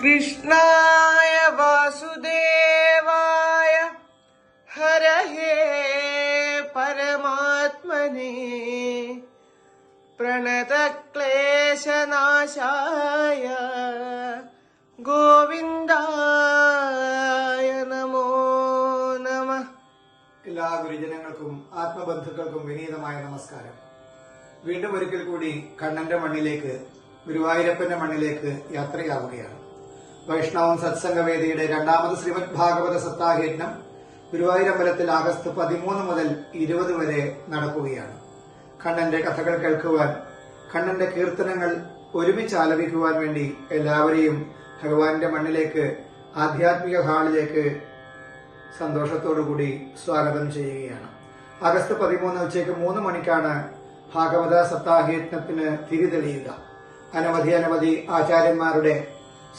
कृष्णाय वासुदेवाय हरहे परमात्मने प्रणतक्लेशनाशाय गोविन्दाय नमो नमः. എല്ലാ ഗുരുജനങ്ങൾക്കും ആത്മബന്ധുക്കൾക്കും വിനീതമായ നമസ്കാരം. വീണ്ടും ഒരിക്കൽ കൂടി കണ്ണന്റെ മണ്ണിലേക്ക്, ഗുരുവായൂരപ്പന്റെ മണ്ണിലേക്ക് യാത്രയാവുകയാണ്. വൈഷ്ണവം സത്സംഗവേദിയുടെ രണ്ടാമത് ശ്രീമദ് ഭാഗവത സപ്താഹയജ്ഞം ഗുരുവായൂരമ്പലത്തിൽ ആഗസ്റ്റ് 13 മുതൽ 20 വരെ നടക്കുകയാണ്. കണ്ണന്റെ കഥകൾ കേൾക്കുവാൻ, കണ്ണന്റെ കീർത്തനങ്ങൾ ഒരുമിച്ച് ആലപിക്കുവാൻ വേണ്ടി എല്ലാവരെയും ഭഗവാന്റെ മണ്ണിലേക്ക്, ആധ്യാത്മിക ഹാളിലേക്ക് സന്തോഷത്തോടുകൂടി സ്വാഗതം ചെയ്യുകയാണ്. ആഗസ്റ്റ് 13 ഉച്ചയ്ക്ക് 3 മണിക്കാണ് ഭാഗവത സപ്താഹയജ്ഞത്തിന് തിരി തെളിയുക. അനവധി ആചാര്യന്മാരുടെ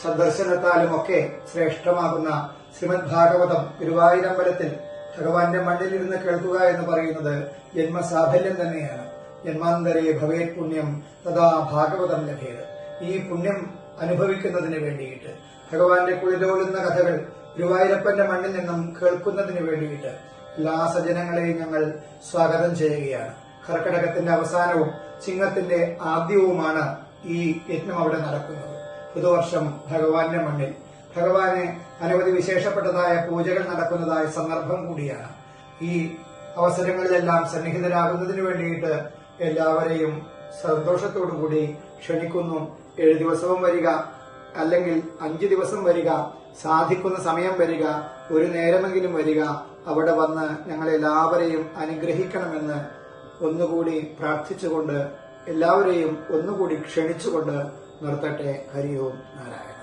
സന്ദർശനത്താലുമൊക്കെ ശ്രേഷ്ഠമാകുന്ന ശ്രീമദ് ഭാഗവതം ഗുരുവായൂരമ്പലത്തിൽ ഭഗവാന്റെ മണ്ണിലിരുന്ന് കേൾക്കുക എന്ന് പറയുന്നത് ജന്മസാഫല്യം തന്നെയാണ്. ജന്മാന്തരേ ഭവേത് പുണ്യം തഥാ ഭാഗവതം ലഭ്യത്. ഈ പുണ്യം അനുഭവിക്കുന്നതിന് വേണ്ടിയിട്ട്, ഭഗവാന്റെ കുളിരോളുന്ന കഥകൾ ഗുരുവായൂരപ്പന്റെ മണ്ണിൽ നിന്നും കേൾക്കുന്നതിന് വേണ്ടിയിട്ട് എല്ലാ സജ്ജനങ്ങളെയും ഞങ്ങൾ സ്വാഗതം ചെയ്യുകയാണ്. കർക്കിടകത്തിന്റെ അവസാനവും ചിങ്ങത്തിന്റെ ആദ്യവുമാണ് ഈ യജ്ഞം അവിടെ നടക്കുന്നത്. പുതുവർഷം ഭഗവാന്റെ മണ്ണിൽ ഭഗവാന് അനവധി വിശേഷപ്പെട്ടതായ പൂജകൾ നടക്കുന്നതായ സന്ദർഭം കൂടിയാണ്. ഈ അവസരങ്ങളിലെല്ലാം സന്നിഹിതരാകുന്നതിന് വേണ്ടിയിട്ട് എല്ലാവരെയും സന്തോഷത്തോടുകൂടി ക്ഷണിക്കുന്നു. 7 ദിവസവും വരിക, അല്ലെങ്കിൽ 5 ദിവസം വരിക, സാധിക്കുന്ന സമയം വരിക, ഒരു നേരമെങ്കിലും വരിക. അവിടെ വന്ന് ഞങ്ങളെല്ലാവരെയും അനുഗ്രഹിക്കണമെന്ന് ഒന്നുകൂടി പ്രാർത്ഥിച്ചുകൊണ്ട്, എല്ലാവരെയും ഒന്നുകൂടി ക്ഷണിച്ചുകൊണ്ട് നിർത്തട്ടെ. ഹരി ഓം നാരായണ.